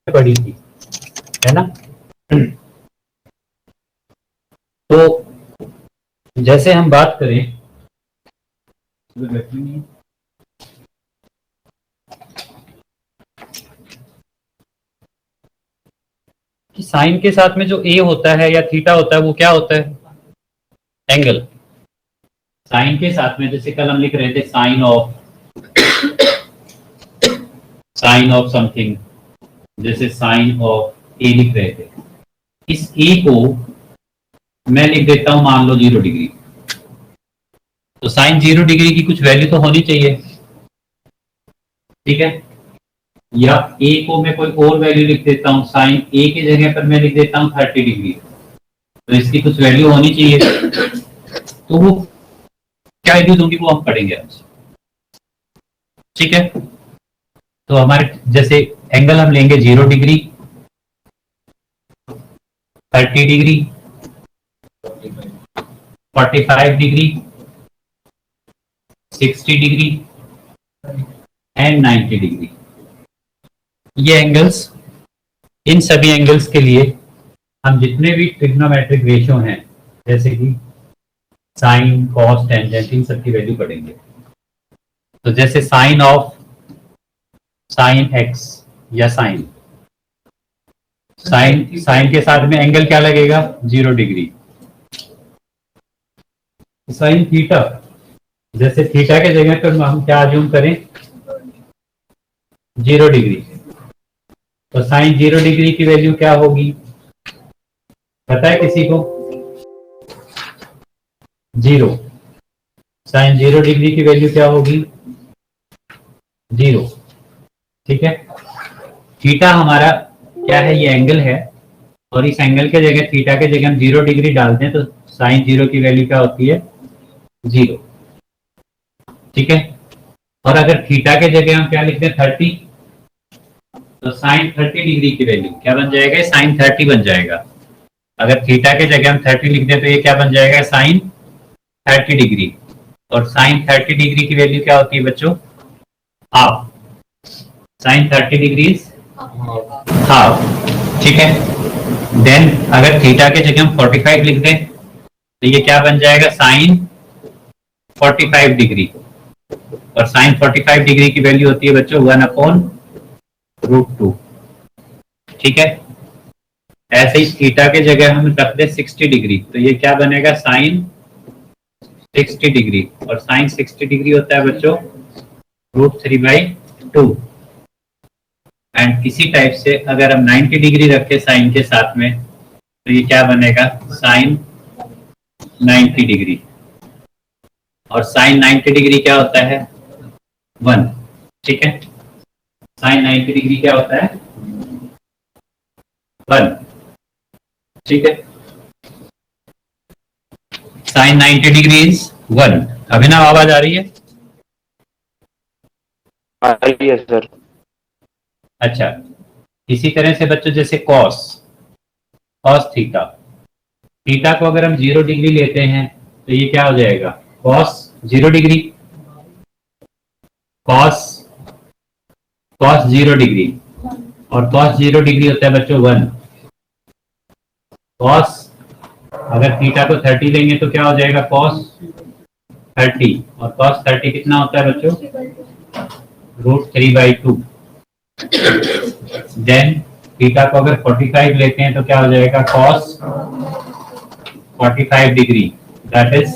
पड़ी थी, है ना। तो जैसे हम बात करें कि साइन के साथ में जो ए होता है या थीटा होता है वो क्या होता है, एंगल। साइन के साथ में जैसे कल हम लिख रहे थे साइन ऑफ समथिंग, जैसे साइन ऑफ ए लिख रहे थे। इस ए को मैं लिख देता हूं मान लो 0 डिग्री। तो साइन 0 डिग्री की कुछ वैल्यू तो होनी चाहिए, ठीक है। या ए को मैं कोई और वैल्यू लिख देता हूं, साइन ए की जगह पर मैं लिख देता हूं 30 डिग्री। तो इसकी कुछ वैल्यू होनी चाहिए। तो वो क्या वैल्यूज होंगी वो हम पढ़ेंगे आज, ठीक है। तो हमारे जैसे एंगल हम लेंगे 0 degree, 30 degree, 45 degree, 60 degree and 90 degree. ये एंगल्स, इन सभी एंगल्स के लिए हम जितने भी ट्रिग्नोमेट्रिक रेशियो हैं जैसे कि साइन, कॉस, टेंजेंट, इन सब की वैल्यू पढ़ेंगे। तो जैसे साइन एक्स या साइन के साथ में एंगल क्या लगेगा 0 डिग्री। साइन थीटा, जैसे थीटा के जगह पर हम क्या अज्यूम करें 0 डिग्री। तो साइन 0 डिग्री की वैल्यू क्या होगी पता है किसी को, 0। साइन 0 डिग्री की वैल्यू क्या होगी 0, ठीक है। थीटा हमारा क्या है, ये एंगल है, और इस एंगल के जगह थीटा के जगह हम 0 डिग्री डालते हैं तो साइन 0 की वैल्यू क्या होती है 0, ठीक है। और अगर थीटा के जगह हम क्या लिखते हैं 30, तो साइन 30 डिग्री की वैल्यू क्या बन जाएगा, साइन 30 बन जाएगा। अगर थीटा के जगह हम 30 लिख दें तो ये क्या बन जाएगा साइन 30 डिग्री। और साइन 30 डिग्री की वैल्यू क्या होती है बच्चों, हाफ। साइन 30 डिग्री हाफ, ठीक है। देन अगर थीटा के जगह हम 45 लिख दें तो ये क्या बन जाएगा साइन 45 डिग्री। और साइन 45 डिग्री की वैल्यू होती है बच्चों 1/√2, ठीक है। ऐसे ही थीटा के जगह हम रख दे 60 डिग्री तो ये क्या बनेगा साइन 60 डिग्री। और साइन 60 डिग्री होता है बच्चों √3/2। एंड इसी टाइप से अगर हम 90 डिग्री रखें साइन के साथ में तो ये क्या बनेगा साइन 90 डिग्री। और साइन 90 डिग्री क्या होता है 1, ठीक है। साइन 90 डिग्री क्या होता है 1, ठीक है। Sign 90 degree is 1। अभिनव आवाज आ रही है, आ रही है सर। अच्छा। इसी तरह से बच्चों जैसे कॉस थीटा, थीटा को अगर हम 0 डिग्री लेते हैं तो ये क्या हो जाएगा कॉस 0 डिग्री, कॉस 0 डिग्री। और कॉस 0 डिग्री होता है बच्चों 1। कॉस अगर थीटा को 30 लेंगे तो क्या हो जाएगा कॉस 30। और कॉस 30 कितना होता है बच्चों √3/2। देन थीटा को अगर 45 लेते हैं तो क्या हो जाएगा कॉस 45 डिग्री, दैट इज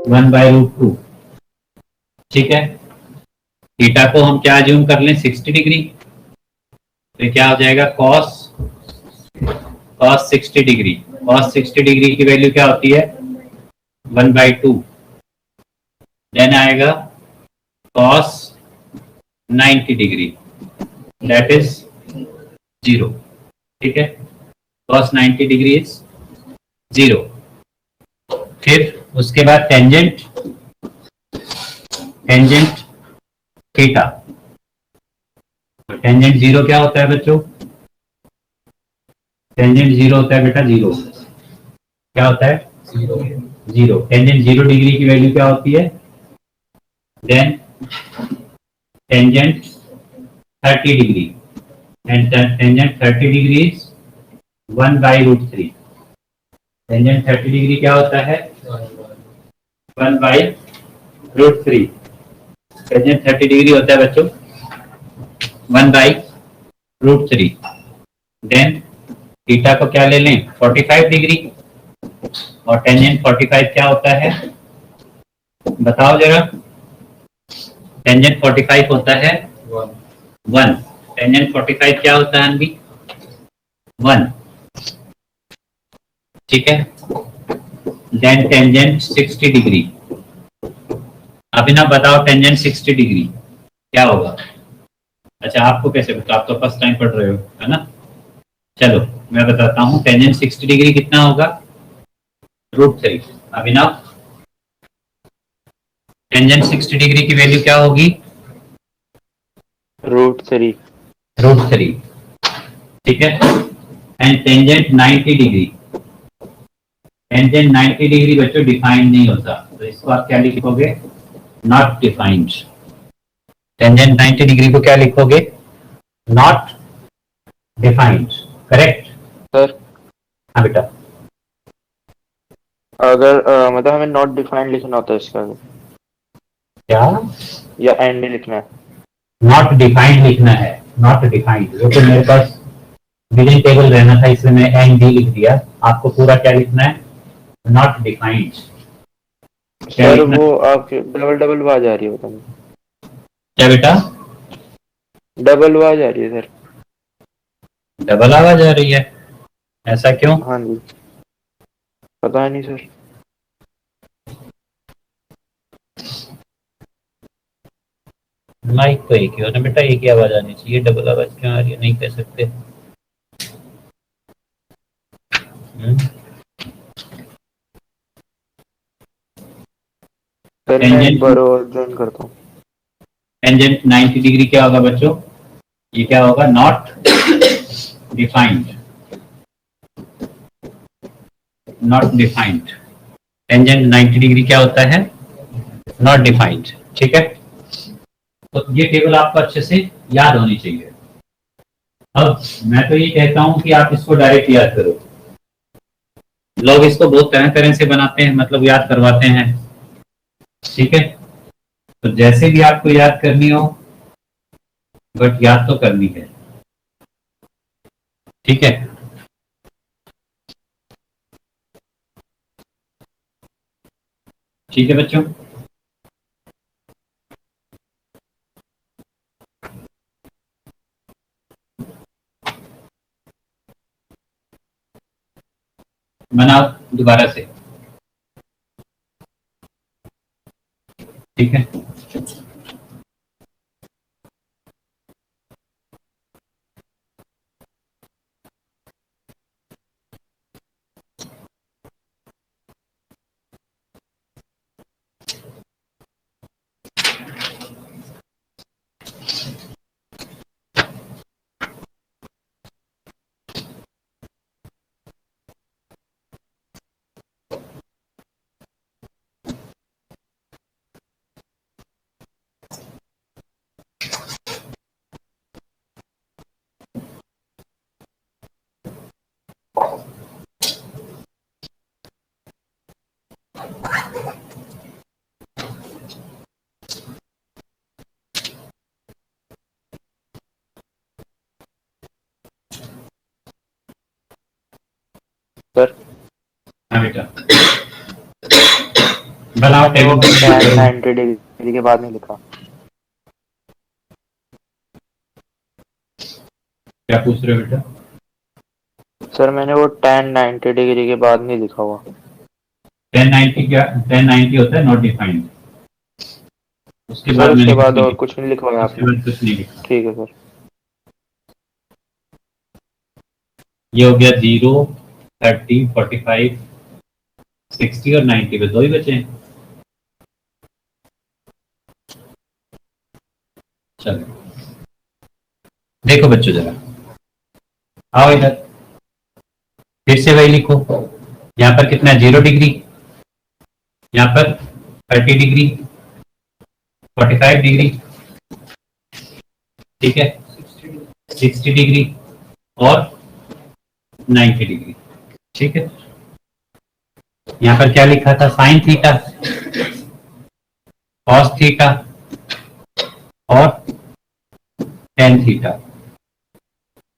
1/√2, ठीक है। थीटा को हम क्या अज्यूम कर लें 60 डिग्री, तो क्या हो जाएगा कॉस 60 डिग्री। कॉस 60 डिग्री की वैल्यू क्या होती है 1/2। देन आएगा कॉस 90 डिग्री, दैट इज 0, ठीक है। Cos 90 degree is 0। फिर उसके बाद टेंजेंट थीटा। टेंजेंट 0 क्या होता है बच्चों, टेंजेंट 0 होता है बेटा 0, क्या होता है 0। टेंजेंट 0 डिग्री की वैल्यू क्या होती है, then tangent 30 degree, and tangent 30 degree is 1/√3। Tangent 30 degree क्या होता है? 1/√3। टेंजेंट 30 डिग्री होता है बच्चों 1/√3। देन थीटा को क्या ले लें? 45 डिग्री। और टेंजेंट 45 क्या होता है? बताओ जरा। टेंजेंट 45 होता है 1। टेंजेंट 45 क्या होता है अनबी? 1। ठीक है। Then tangent 60 degree. अभी ना बताओ टेंजेंट 60 डिग्री क्या होगा? अच्छा आपको कैसे पता? आप तो फर्स्ट टाइम पढ़ रहे हो है ना। चलो मैं बताता हूँ टेंजेंट 60 डिग्री कितना होगा? √3। अभिनव टेंजेंट 60 डिग्री की वैल्यू क्या होगी? √3। √3। ठीक है। And tangent 90 degree. Tangent 90 degree बच्चों डिफाइंड नहीं होता, तो इसको आप क्या लिखोगे? Not defined. टेंजेंट 90 डिग्री को क्या लिखोगे? Not defined. करेक्ट। सर हाँ बेटा। अगर मतलब हमें नॉट डिफाइंड लिखना होता है इसका, क्या? या एंड में लिखना है? नॉट डिफाइंड लिखना है। नॉट डिफाइंड, वो तो मेरे पास बिलिंग टेबल रहना था इसलिए मैं एन डी लिख दिया। आपको पूरा क्या लिखना है? Not defined. क्या सर लिखना? वो आपके डबल डबल आवाज आ रही है, बताइए। क्या बेटा? डबल आवाज आ रही है सर। डबल आवाज आ रही है? ऐसा क्यों? हाँ जी, पता नहीं सर। माइक तो एक ही हो ना बेटा, एक ही आवाज आनी चाहिए, डबल आवाज क्यों आ रही है? नहीं कह सकते। सर मैं एक टेंजेंट बार और ज्वाइन करता हूँ। टेंजेंट 90 डिग्री क्या होगा बच्चों? ये क्या होगा? Not defined. Not defined. Tangent 90 degree क्या होता है? Not defined. ठीक है। तो ये टेबल आपको अच्छे से याद होनी चाहिए। अब मैं तो ये कहता हूं कि आप इसको डायरेक्ट याद करो। लोग इसको बहुत तरह तरह से बनाते हैं, मतलब याद करवाते हैं। ठीक है। तो जैसे भी आपको याद करनी हो, बट याद तो करनी है। ठीक है। ठीक है बच्चों। बनाओ दोबारा से। ठीक है। सर हाँ बेटा, बनाओ मैंने वो tan टेबल। 90 डिग्री के बाद नहीं लिखा। क्या पूछ रहे हो बेटा? सर मैंने वो tan 90 डिग्री के बाद नहीं लिखा हुआ। 1090 क्या? 1090 होता है नॉट डिफाइंड। उसके सर बाद उसके मैंने कुछ बाद नहीं और लिखा। कुछ नहीं लिखवाया उसके आपने? बाद कुछ नहीं लिखा। ठीक है सर। ये हो गया 0, 30, 45, 60 और 90 पे दो ही बचे हैं। चलो देखो बच्चों जरा, आओ इधर। फिर से वही लिखो। यहाँ पर कितना है? 0 डिग्री। यहाँ पर 30 डिग्री, 45 डिग्री। ठीक है। 60 डिग्री और 90 डिग्री। ठीक है, यहाँ पर क्या लिखा था, साइन थीटा, कॉस थीटा और टेन थीटा।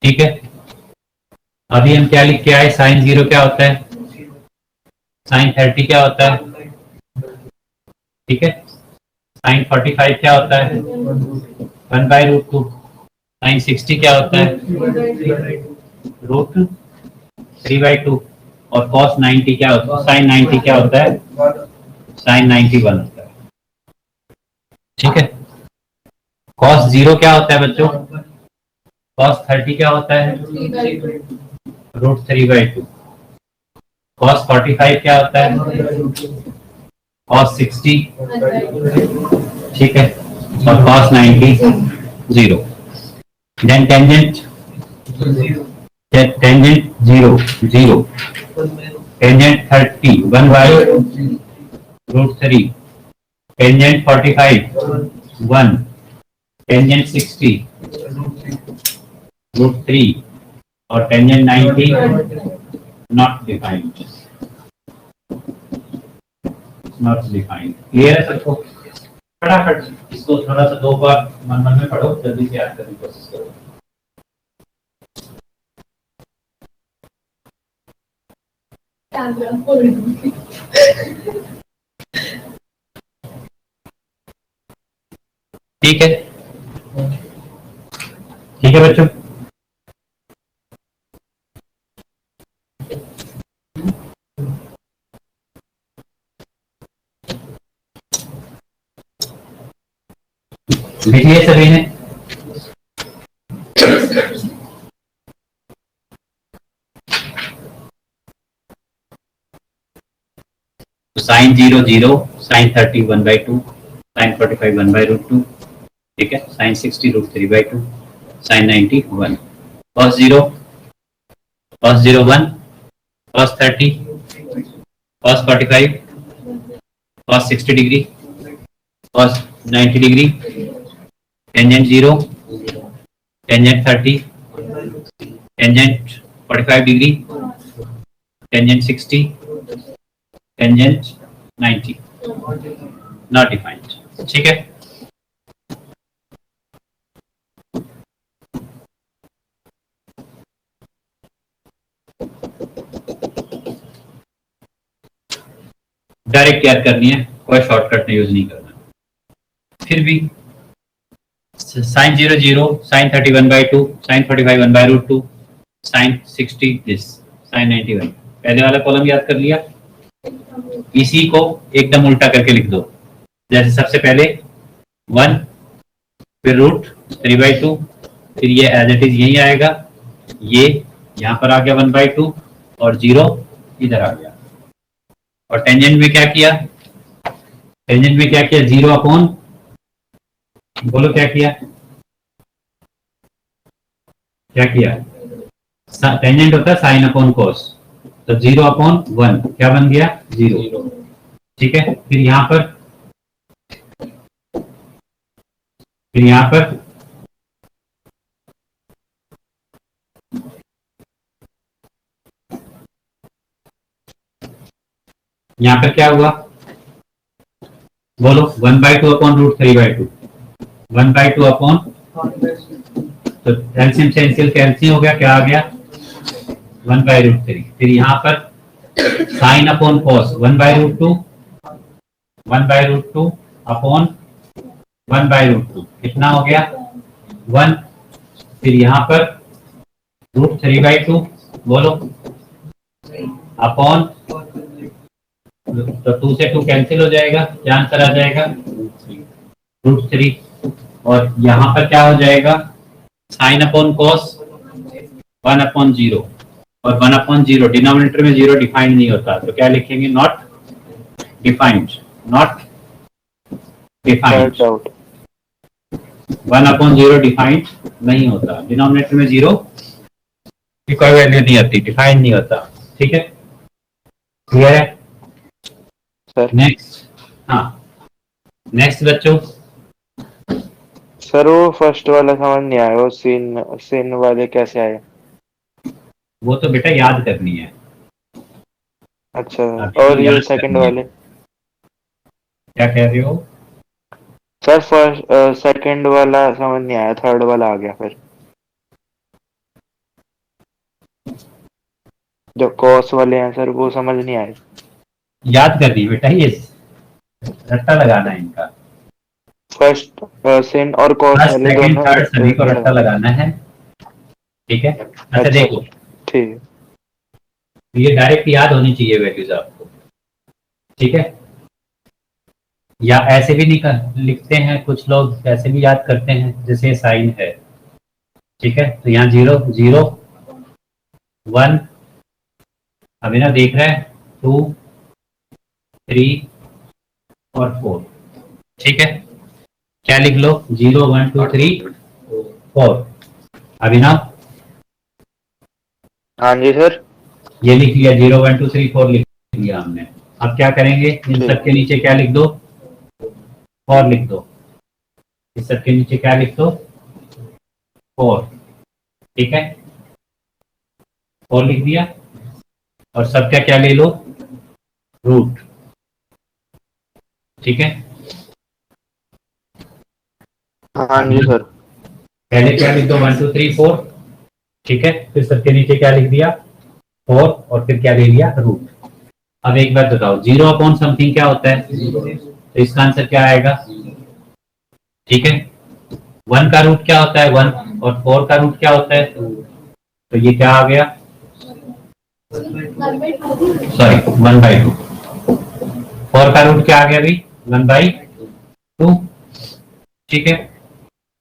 ठीक है, अभी हम क्या लिख के आए, साइन 0 क्या होता है, साइन 30 क्या होता है, ठीक है, साइन 45 क्या होता है, 1/√2, साइन 60 क्या होता है, √3/2 और कॉस 90 क्या होता है, साइन 90 क्या होता है, साइन 91 होता है। ठीक है, कॉस 0 क्या होता है बच्चों, कॉस 30 क्या होता है, √3/2, कॉस 45 क्या होता है, कॉस 60, ठीक है, और cos 90 0। Then tangent 0 0, tangent 30 1/√3, tangent 45 1, tangent 60 √3 और tangent 90 not defined, not defined. Clear है सबको? फटाफट इसको थोड़ा सा 2 बार मन मन में पढ़ो, जल्दी से याद करने की कोशिश करो। ठीक है, ठीक है बच्चों, लिखिए सभी ने। साइन 0 0, साइन 30 1/2, साइन 45 1/√2, ठीक है, sign 60 √3/2, sign 90 1, cos 0 1, cos 30, cos 45, cos 60 degree, cos 90 degree, tangent 0, tangent 30, tangent 45 degree, tangent 60, tangent 90 not defined. ठीक है, डायरेक्ट याद करनी है, कोई शॉर्टकट यूज नहीं करना। फिर भी sine 0 0, sine 30 1/2, sine 45 1/√2, sine 60 this, sine 91। पहले वाला कॉलम याद कर लिया, इसी को एकदम उल्टा करके लिख दो। जैसे सबसे पहले 1, फिर √3/2, फिर ये एज इट इज यही आएगा, ये यहाँ पर आ गया 1/2 और 0 इधर आ गया। और टेंजेंट में क्या किया, टेंजेंट में क्या किया, 0 अपॉन, बोलो क्या किया, क्या किया, टेंजेंट होता है साइन अपॉन कॉस, तो 0 अपॉन 1 क्या बन गया, 0। ठीक है, फिर यहां पर, फिर यहां पर क्या हुआ, बोलो 1/2 अपॉन √3/2, 1/2 अपॉन, तो एलसीएम से एलसीएम हो गया, क्या आ गया 1/√3। फिर यहाँ पर साइन अपॉन कॉस 1/√2, 1/√2 अपॉन 1/√2 कितना हो गया 1। फिर यहाँ पर √3/2 बोलो अपॉन, तो 2 से 2 कैंसिल हो जाएगा, क्या आंसर आ जाएगा √3। और यहाँ पर क्या हो जाएगा, साइन अपॉन कॉस 1/0, और 1/0 डिनोमिनेटर में 0 डिफाइंड नहीं होता, तो क्या लिखेंगे, not defined, not defined. 1/0 defined नहीं होता, डिनोमिनेटर में 0 की कोई वैल्यू नहीं आती, डिफाइंड नहीं होता। ठीक है, क्लियर है सर? नेक्स्ट, हाँ नेक्स्ट बच्चों, सर वो फर्स्ट वाला समझ नहीं आया, वो सीन सीन वाले कैसे आए? वो तो बेटा याद करनी है, अच्छा, अभी तो और ये याद सेकंड करनी है। वाले? क्या कह रहे हो? सर फर्स्ट सेकंड वाला समझ नहीं आया, थर्ड वाला आ गया फिर। जो कॉस वाले हैं सर वो समझ नहीं आए। याद करनी है बेटा, ये रट्टा लगाना है इनका। फर्स्ट सिन और कॉस फर्स्ट वाले सेकंड दोनों थर्ड सभी को रट्टा लगाना। लगाना है, ठीक है। अच्छा अच्छा देखो, सर, ठीक है। ये डायरेक्ट याद होनी चाहिए वैल्यूज आपको, ठीक है। या ऐसे भी निकल लिखते हैं कुछ लोग, ऐसे भी याद करते हैं, जैसे साइन है, ठीक है। तो यहाँ 0 0 1, अभी ना देख रहे हैं 2 3 और 4, ठीक है। क्या लिख लो? 0 1 2 3 4। अभी ना हाँ जी सर। ये लिख लिया, 0 1 2 3 4 लिख लिया हमने। अब क्या करेंगे, इन सब ठीक। के नीचे क्या लिख दो? और लिख दो। इस सब के नीचे क्या लिख दो? 4, ठीक है। 4 लिख दिया, और सबका क्या ले लो? रूट, ठीक है। हाँ अभी जी ना सर। पहले क्या लिख दो? 1 2 3 4, ठीक है। फिर सबके नीचे क्या लिख दिया? 4, और फिर क्या ले लिया? रूट। अब एक बात बताओ, 0 अपॉन समथिंग क्या होता है? तो इसका आंसर क्या आएगा? ठीक है। 1 का रूट क्या होता है? 1, और 4 का रूट क्या होता है? तो ये क्या आ गया? सॉरी, 1/2। 4 का रूट क्या आ गया अभी? 1/2, ठीक है।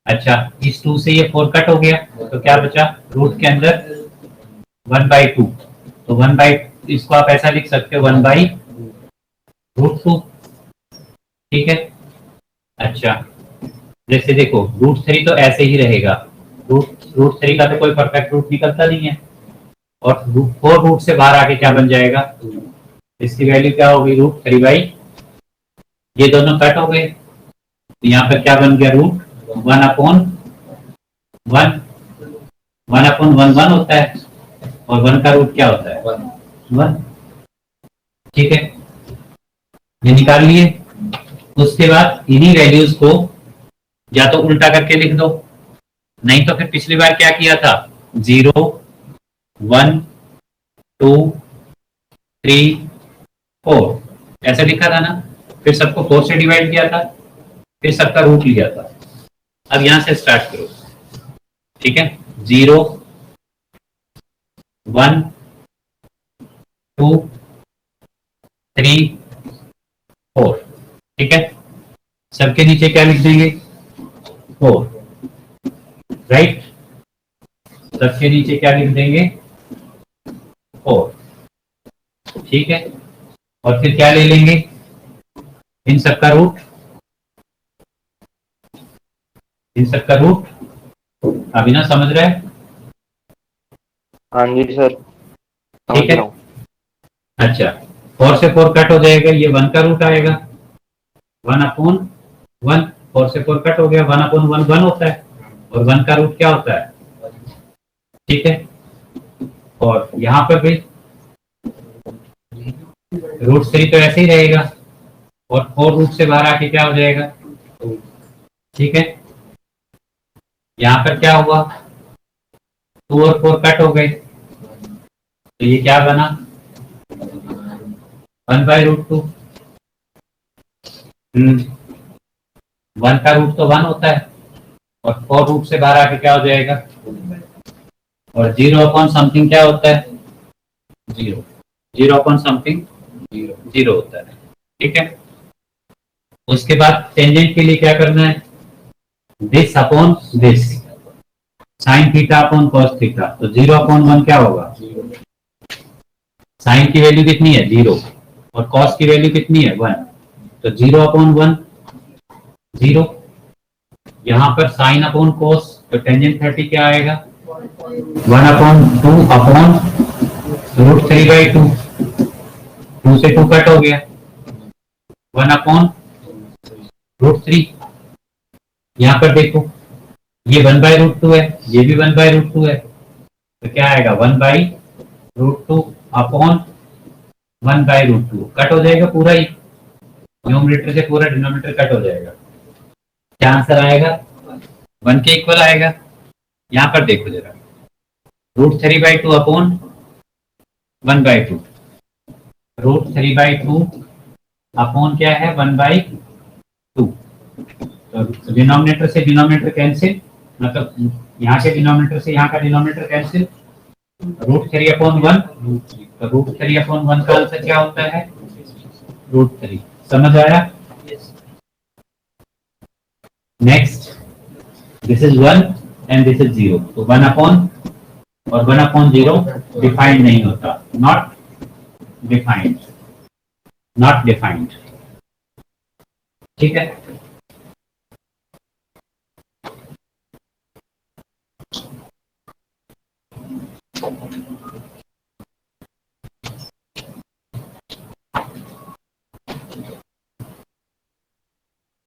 अच्छा, इस 2 से ये 4 कट हो गया, तो क्या बचा रूट के अंदर? 1/2। तो 1/, इसको आप ऐसा लिख सकते हो, 1/√2, ठीक है। अच्छा, जैसे देखो √3 तो ऐसे ही रहेगा, रूट 3 का तो कोई परफेक्ट रूट निकलता नहीं है, और √4 रूट से बाहर आके क्या बन जाएगा? इसकी वैल्यू क्या होगी? √3/, ये दोनों कट हो गए, तो यहाँ पर क्या बन गया? रूट 1/1। 1/1 होता है, और 1 का रूट क्या होता है? 1, ठीक है। ये निकाल लिए। उसके बाद इन्हीं वैल्यूज को या तो उल्टा करके लिख दो, नहीं तो फिर पिछली बार क्या किया था? 0 1 2 3 4 ऐसा लिखा था ना, फिर सबको 4 से डिवाइड किया था, फिर सबका रूट लिया था। अब यहां से स्टार्ट करो, ठीक है। 0 1 2 3 4, ठीक है। सबके नीचे क्या लिख देंगे? 4, राइट। सबके नीचे क्या लिख देंगे? 4, ठीक है। और फिर क्या ले लेंगे? इन सबका रूट, इन सबका रूट। अभी ना समझ रहे हैं? हाँ जी सर, समझ ठीक है। रहा हूँ। अच्छा, 4 से 4 कट हो जाएगा, ये 1 का रूट आएगा, 1/1। 4 से 4 कट हो गया, 1/1 1 होता है, और 1 का रूट क्या होता है? ठीक है। और यहाँ पर भी √3 तो ऐसे ही रहेगा, और 4 रूट से बाहर आके क्या हो जाएगा? ठीक है। यहाँ पर क्या हुआ? 2 और 4 कट हो गए, तो ये क्या बना? 1/√2। 1 का रूट तो 1 होता है, और 4 रूट से बाहर आके क्या हो जाएगा? और 0 अपॉन समथिंग क्या होता है? 0। 0 अपॉन समथिंग 0 होता है, ठीक है। उसके बाद टेंजेंट के लिए क्या करना है? This upon this, sine theta upon cos theta. तो 0/1 क्या होगा? साइन की वैल्यू कितनी है? 0, और कॉस की वैल्यू कितनी है? 1। तो 0/1 0। यहाँ पर साइन अपॉन कोस, तो टेंजेंट 30 क्या आएगा? 1/2 अपॉन √3/2। 2 से 2 कट हो गया, 1/√3। यहाँ पर देखो ये 1/√2 है, ये भी 1/√2 है, तो क्या आएगा 1/√2 अपॉन 1/√2, कट हो जाएगा पूरा ही, न्यूमरेटर से पूरा डिनोमिनेटर कट हो जाएगा। क्या आंसर आएगा? 1 के इक्वल आएगा। यहां पर देखो जरा, √3/2 अपॉन 1/2, √3/2 अपॉन क्या है 1/2, तो डिनोमिनेटर से डिनोमिनेटर कैंसिल, मतलब यहाँ के डिनोमिनेटर से यहाँ का डिनोमिनेटर कैंसिल, √3/1, तो √3/1 का आंसर क्या होता है? √3। समझ आया? Next, this is 1 and this is 0, तो 1 अपॉन और 1/0 डिफाइंड नहीं होता, नॉट डिफाइंड, नॉट डिफाइंड। ठीक है,